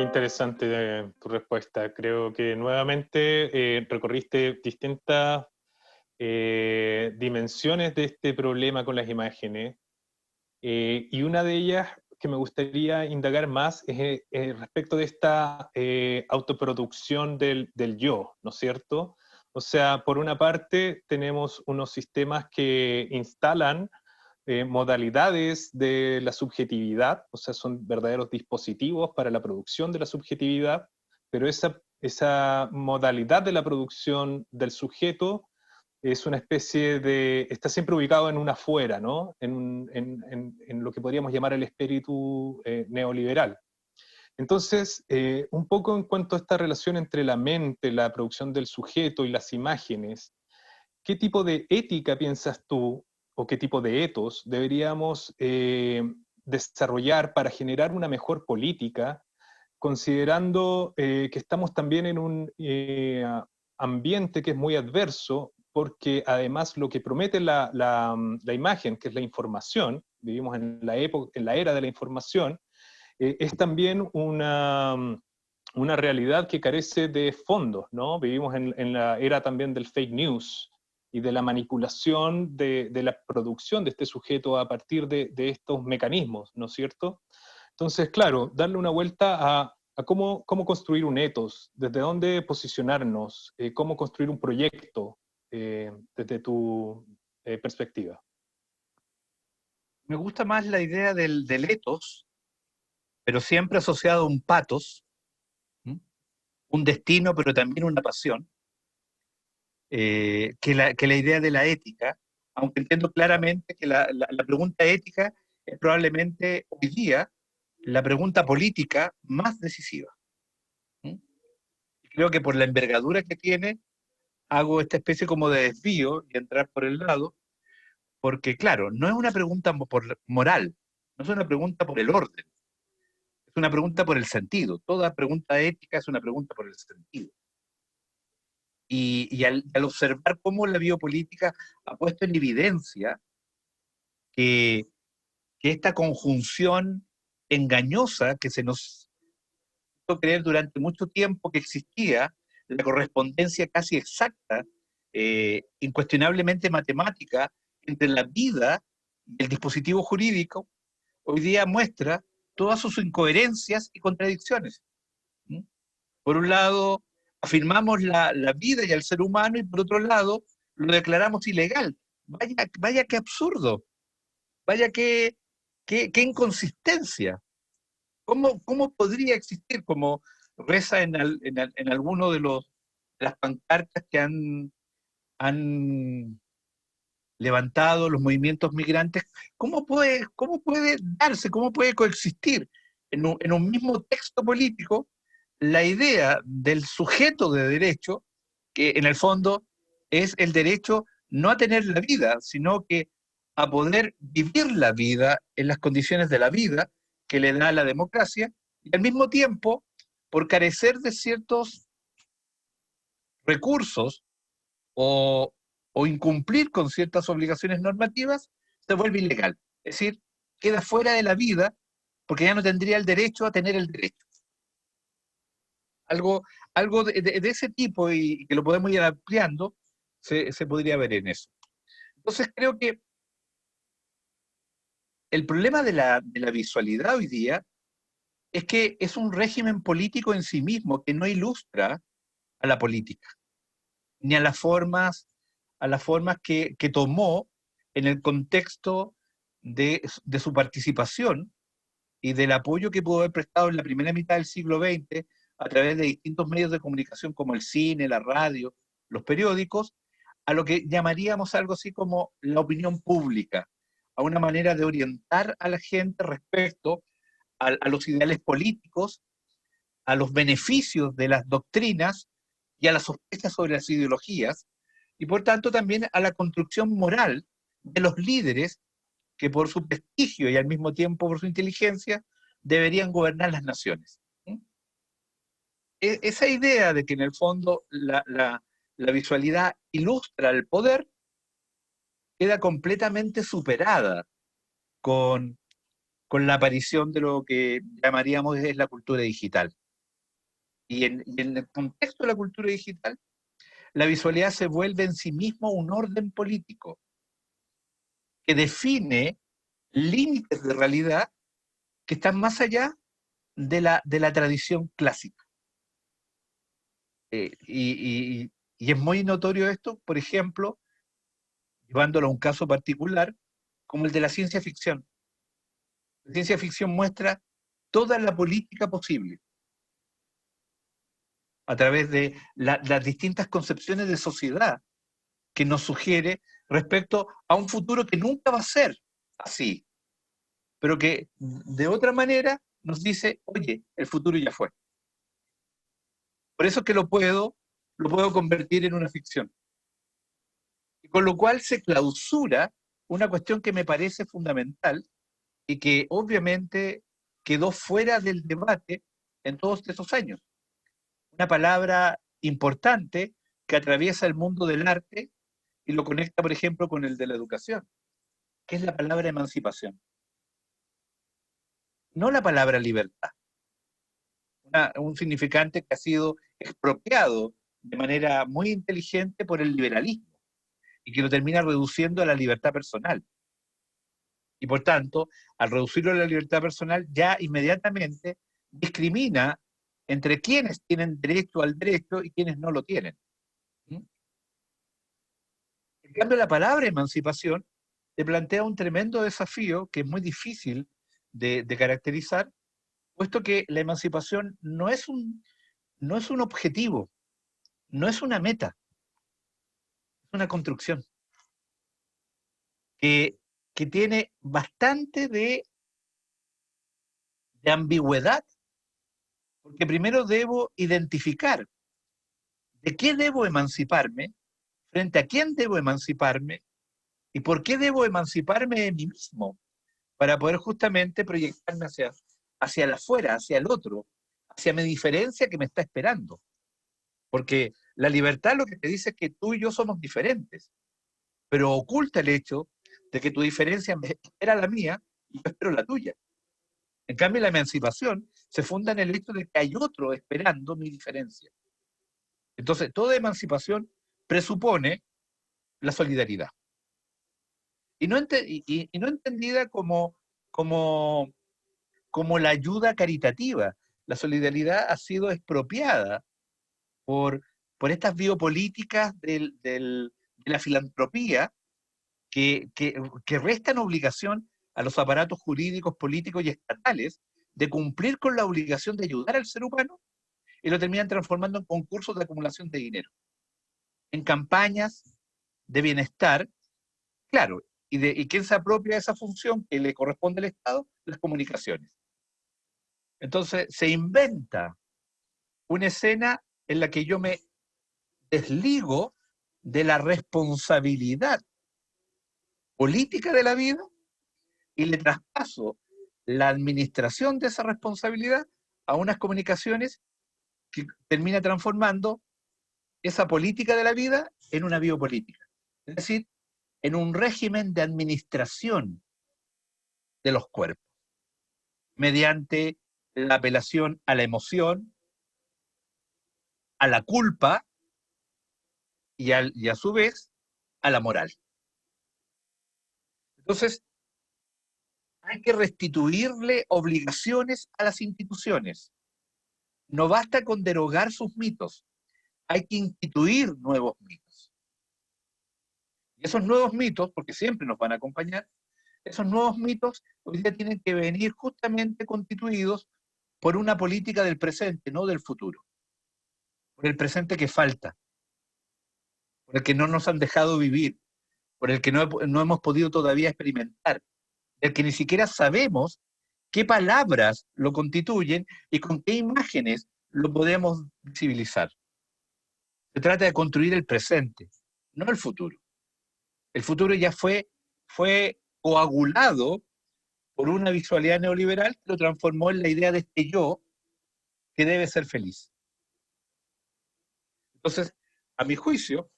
interesante tu respuesta. Creo que nuevamente recorriste distintas dimensiones de este problema con las imágenes, y una de ellas que me gustaría indagar más es respecto de esta autoproducción del yo, ¿no es cierto? O sea, por una parte tenemos unos sistemas que instalan modalidades de la subjetividad, o sea, son verdaderos dispositivos para la producción de la subjetividad, pero esa modalidad de la producción del sujeto es una especie de, está siempre ubicado en un afuera, ¿no? En lo que podríamos llamar el espíritu neoliberal. Entonces, un poco en cuanto a esta relación entre la mente, la producción del sujeto y las imágenes, ¿qué tipo de ética piensas tú, o qué tipo de etos deberíamos desarrollar para generar una mejor política, considerando que estamos también en un ambiente que es muy adverso, porque además lo que promete la imagen, que es la información, vivimos en la época, en la era de la información, es también una realidad que carece de fondos, ¿no? Vivimos en la era también del fake news y de la manipulación de la producción de este sujeto a partir de estos mecanismos, ¿no es cierto? Entonces, claro, darle una vuelta a cómo construir un ethos, desde dónde posicionarnos, cómo construir un proyecto desde tu perspectiva. Me gusta más la idea del ethos, pero siempre asociado a un pathos, ¿m? Un destino, pero también una pasión, que la idea de la ética, aunque entiendo claramente que la pregunta ética es probablemente hoy día la pregunta política más decisiva. ¿M? Creo que por la envergadura que tiene, hago esta especie como de desvío y entrar por el lado, porque claro, no es una pregunta por moral, no es una pregunta por el orden, es una pregunta por el sentido. Toda pregunta ética es una pregunta por el sentido. Y al observar cómo la biopolítica ha puesto en evidencia que, que esta conjunción engañosa que se nos hizo creer durante mucho tiempo que existía, la correspondencia casi exacta, incuestionablemente matemática, entre la vida y el dispositivo jurídico, hoy día muestra todas sus incoherencias y contradicciones. ¿Mm? Por un lado, afirmamos la vida y al ser humano, y por otro lado, lo declaramos ilegal. Vaya qué absurdo, vaya qué inconsistencia. ¿Cómo podría existir, como reza en alguno de las pancartas que han levantado los movimientos migrantes? ¿Cómo puede darse, cómo puede coexistir en un mismo texto político la idea del sujeto de derecho, que en el fondo es el derecho no a tener la vida, sino que a poder vivir la vida en las condiciones de la vida que le da la democracia, y al mismo tiempo, por carecer de ciertos recursos o, o incumplir con ciertas obligaciones normativas, se vuelve ilegal? Es decir, queda fuera de la vida porque ya no tendría el derecho a tener el derecho. Algo, algo de ese tipo, y que lo podemos ir ampliando, se podría ver en eso. Entonces creo que el problema de la visualidad hoy día es que es un régimen político en sí mismo que no ilustra a la política, ni a las formas que tomó en el contexto de su participación y del apoyo que pudo haber prestado en la primera mitad del siglo XX a través de distintos medios de comunicación como el cine, la radio, los periódicos, a lo que llamaríamos algo así como la opinión pública, a una manera de orientar a la gente respecto a los ideales políticos, a los beneficios de las doctrinas y a las sospechas sobre las ideologías, y por tanto también a la construcción moral de los líderes que por su prestigio y al mismo tiempo por su inteligencia deberían gobernar las naciones. ¿Mm? Esa idea de que en el fondo la visualidad ilustra el poder queda completamente superada con, con la aparición de lo que llamaríamos es la cultura digital. y en el contexto de la cultura digital, la visualidad se vuelve en sí mismo un orden político que define límites de realidad que están más allá de la tradición clásica. Y es muy notorio esto, por ejemplo, llevándolo a un caso particular, como el de la ciencia ficción. La ciencia ficción muestra toda la política posible a través de las distintas concepciones de sociedad que nos sugiere respecto a un futuro que nunca va a ser así, pero que de otra manera nos dice, oye, el futuro ya fue. Por eso es que lo puedo convertir en una ficción. Y con lo cual se clausura una cuestión que me parece fundamental y que obviamente quedó fuera del debate en todos estos años. Una palabra importante que atraviesa el mundo del arte y lo conecta, por ejemplo, con el de la educación, que es la palabra emancipación. No la palabra libertad. Un significante que ha sido expropiado de manera muy inteligente por el liberalismo y que lo termina reduciendo a la libertad personal. Y por tanto, al reducirlo a la libertad personal, ya inmediatamente discrimina entre quienes tienen derecho al derecho y quienes no lo tienen. En cambio, la palabra emancipación te plantea un tremendo desafío que es muy difícil de caracterizar, puesto que la emancipación no es un objetivo, no es una meta, es una construcción que, que tiene bastante de ambigüedad, porque primero debo identificar de qué debo emanciparme, frente a quién debo emanciparme y por qué debo emanciparme de mí mismo, para poder justamente proyectarme hacia el afuera, hacia el otro, hacia mi diferencia que me está esperando. Porque la libertad lo que te dice es que tú y yo somos diferentes, pero oculta el hecho de que tu diferencia espera la mía y yo espero la tuya. En cambio, la emancipación se funda en el hecho de que hay otro esperando mi diferencia. Entonces, toda emancipación presupone la solidaridad. Y no entendida como, como la ayuda caritativa. La solidaridad ha sido expropiada por, por estas biopolíticas de la filantropía que restan obligación a los aparatos jurídicos, políticos y estatales de cumplir con la obligación de ayudar al ser humano y lo terminan transformando en concursos de acumulación de dinero, en campañas de bienestar, claro, y quién se apropia de esa función que le corresponde al Estado, las comunicaciones. Entonces se inventa una escena en la que yo me desligo de la responsabilidad política de la vida y le traspaso la administración de esa responsabilidad a unas comunicaciones que termina transformando esa política de la vida en una biopolítica. Es decir, en un régimen de administración de los cuerpos, mediante la apelación a la emoción, a la culpa y a su vez a la moral. Entonces, hay que restituirle obligaciones a las instituciones. No basta con derogar sus mitos, hay que instituir nuevos mitos. Y esos nuevos mitos, porque siempre nos van a acompañar, esos nuevos mitos hoy día tienen que venir justamente constituidos por una política del presente, no del futuro. Por el presente que falta, por el que no nos han dejado vivir, por el que no hemos podido todavía experimentar, del que ni siquiera sabemos qué palabras lo constituyen y con qué imágenes lo podemos visibilizar. Se trata de construir el presente, no el futuro. El futuro ya fue coagulado por una visualidad neoliberal que lo transformó en la idea de este yo que debe ser feliz. Entonces, a mi juicio,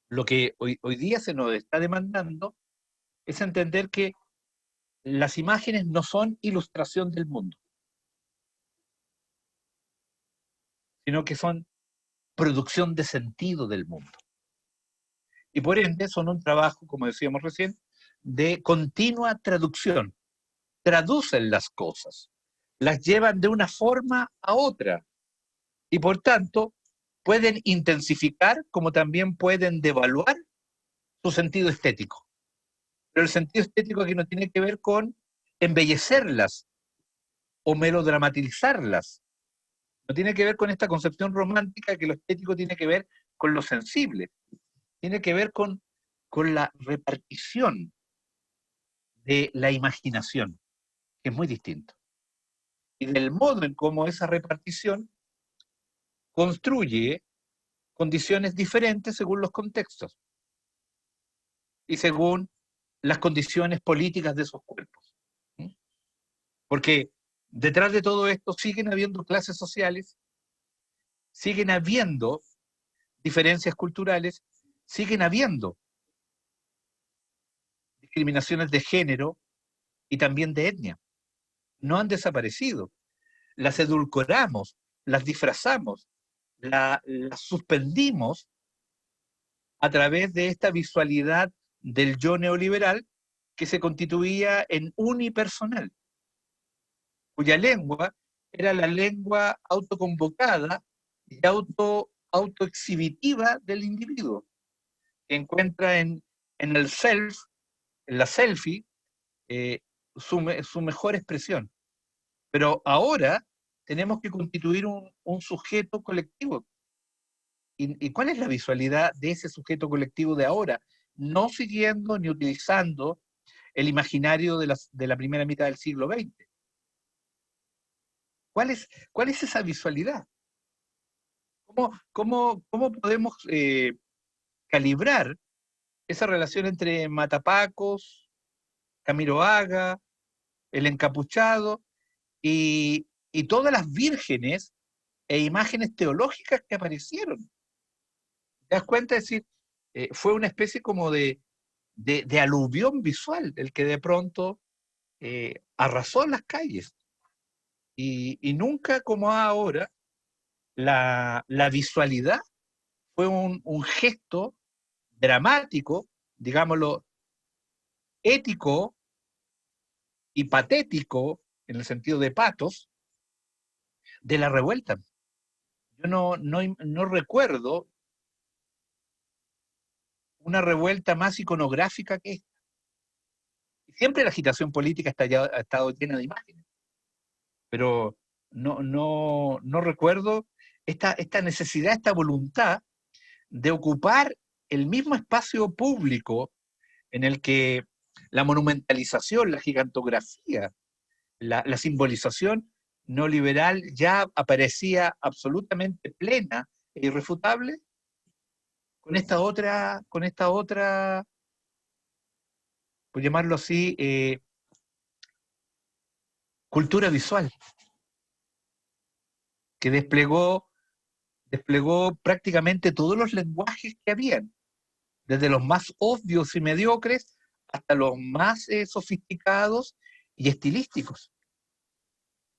lo que hoy día se nos está demandando es entender que las imágenes no son ilustración del mundo. sino que son producción de sentido del mundo. Y por ende son un trabajo, como decíamos recién, de continua traducción. Traducen las cosas, las llevan de una forma a otra y por tanto pueden intensificar como también pueden devaluar su sentido estético. Pero el sentido estético aquí no tiene que ver con embellecerlas o melodramatizarlas. No tiene que ver con esta concepción romántica que lo estético tiene que ver con lo sensible. Tiene que ver con la repartición de la imaginación, que es muy distinto. Y del modo en cómo esa repartición construye condiciones diferentes según los contextos y según las condiciones políticas de esos cuerpos. ¿Sí? Porque detrás de todo esto siguen habiendo clases sociales, siguen habiendo diferencias culturales, siguen habiendo discriminaciones de género y también de etnia. No han desaparecido. Las edulcoramos, las disfrazamos, las suspendimos a través de esta visualidad del yo neoliberal que se constituía en unipersonal, cuya lengua era la lengua autoconvocada y autoexhibitiva del individuo, que encuentra en el self, en la selfie, su mejor expresión. Pero ahora tenemos que constituir un sujeto colectivo. ¿Y cuál es la visualidad de ese sujeto colectivo de ahora? No siguiendo ni utilizando el imaginario de la primera mitad del siglo XX. ¿Cuál es esa visualidad? ¿Cómo podemos calibrar esa relación entre Matapacos, Camiroaga, el encapuchado y todas las vírgenes e imágenes teológicas que aparecieron? ¿Te das cuenta? Es decir, fue una especie como de aluvión visual el que de pronto arrasó las calles. Y nunca como ahora la visualidad fue un gesto dramático, digámoslo, ético y patético, en el sentido de patos, de la revuelta. Yo no recuerdo una revuelta más iconográfica que esta. Siempre la agitación política ha estado llena de imágenes, pero no recuerdo esta necesidad, esta voluntad de ocupar el mismo espacio público en el que la monumentalización, la gigantografía, la simbolización neoliberal ya aparecía absolutamente plena e irrefutable, con esta otra, por llamarlo así, cultura visual, que desplegó prácticamente todos los lenguajes que habían, desde los más obvios y mediocres hasta los más sofisticados y estilísticos,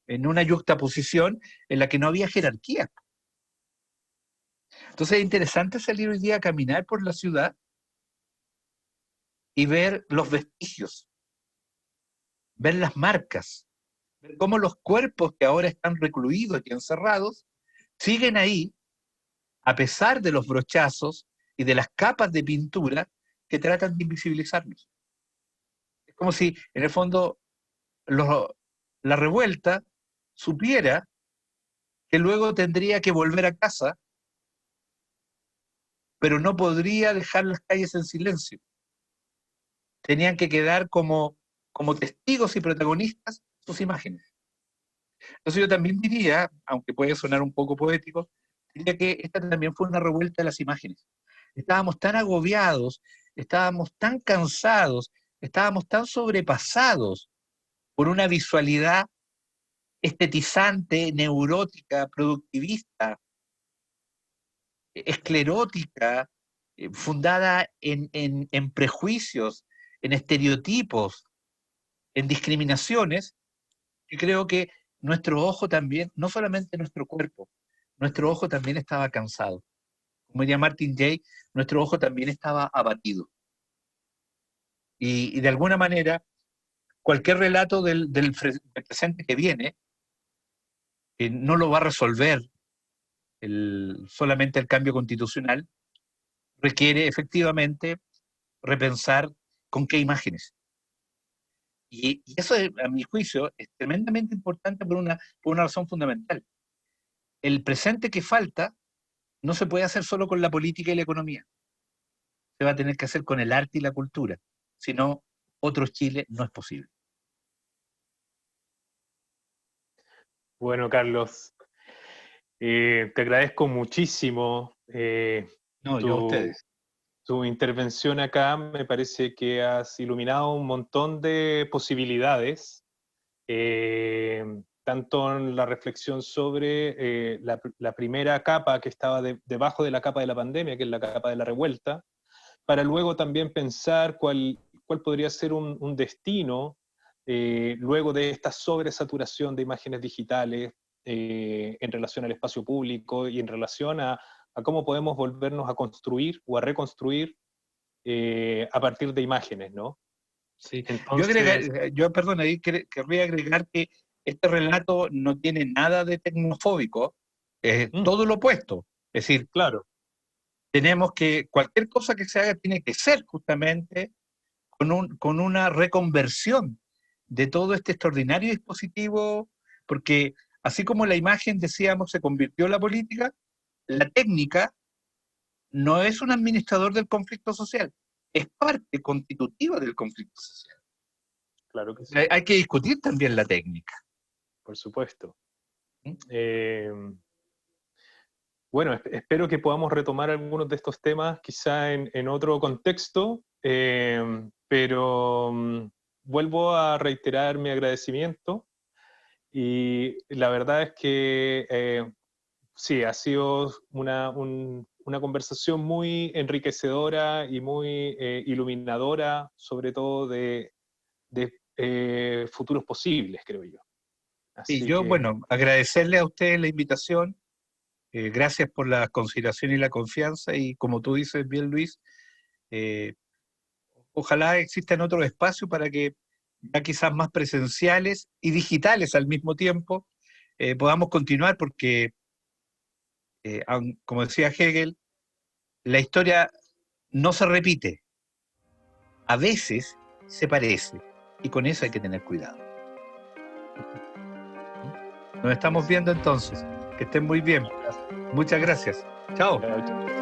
en una yuxtaposición en la que no había jerarquía. Entonces es interesante salir hoy día a caminar por la ciudad y ver los vestigios, ver las marcas, ver cómo los cuerpos que ahora están recluidos y encerrados siguen ahí, a pesar de los brochazos y de las capas de pintura que tratan de invisibilizarlos. Es como si, en el fondo, la revuelta supiera que luego tendría que volver a casa, pero no podría dejar las calles en silencio. Tenían que quedar como testigos y protagonistas sus imágenes. Entonces yo también diría, aunque puede sonar un poco poético, diría que esta también fue una revuelta de las imágenes. Estábamos tan agobiados, estábamos tan cansados, estábamos tan sobrepasados por una visualidad estetizante, neurótica, productivista, esclerótica, fundada en prejuicios, en estereotipos, en discriminaciones, y creo que nuestro ojo también, no solamente nuestro cuerpo, nuestro ojo también estaba cansado. Como diría Martin Jay, nuestro ojo también estaba abatido. Y de alguna manera, cualquier relato del presente que viene no lo va a resolver solamente el cambio constitucional, requiere efectivamente repensar con qué imágenes. Y eso, a mi juicio, es tremendamente importante por una razón fundamental. El presente que falta no se puede hacer solo con la política y la economía. Se va a tener que hacer con el arte y la cultura. Si no, otro Chile no es posible. Bueno, Carlos, te agradezco muchísimo No, yo a tu, ustedes. tu intervención acá. Me parece que has iluminado un montón de posibilidades, tanto en la reflexión sobre la primera capa que estaba debajo de la capa de la pandemia, que es la capa de la revuelta, para luego también pensar cuál podría ser un destino luego de esta sobresaturación de imágenes digitales en relación al espacio público y en relación a cómo podemos volvernos a construir o a reconstruir a partir de imágenes, ¿no? Sí. Entonces, Perdón, ahí querría agregar que este relato no tiene nada de tecnofóbico, es todo lo opuesto. Es decir, claro, tenemos que, cualquier cosa que se haga tiene que ser justamente con una reconversión de todo este extraordinario dispositivo, porque así como la imagen, decíamos, se convirtió en la política, la técnica no es un administrador del conflicto social, es parte constitutiva del conflicto social. claro que sí, Hay que discutir también la técnica. por supuesto. ¿Mm? Bueno, espero que podamos retomar algunos de estos temas quizá en otro contexto, pero vuelvo a reiterar mi agradecimiento y la verdad es que sí, ha sido una conversación muy enriquecedora y muy iluminadora, sobre todo de futuros posibles, creo yo. Y Así yo, que, bueno, agradecerle a ustedes la invitación, gracias por la consideración y la confianza, y como tú dices bien, Luis, eh, ojalá existan otros espacios para que, ya quizás más presenciales y digitales al mismo tiempo, podamos continuar, porque, como decía Hegel, la historia no se repite, a veces se parece, y con eso hay que tener cuidado. Nos estamos viendo entonces. Que estén muy bien. Muchas gracias. Chao. chao, chao.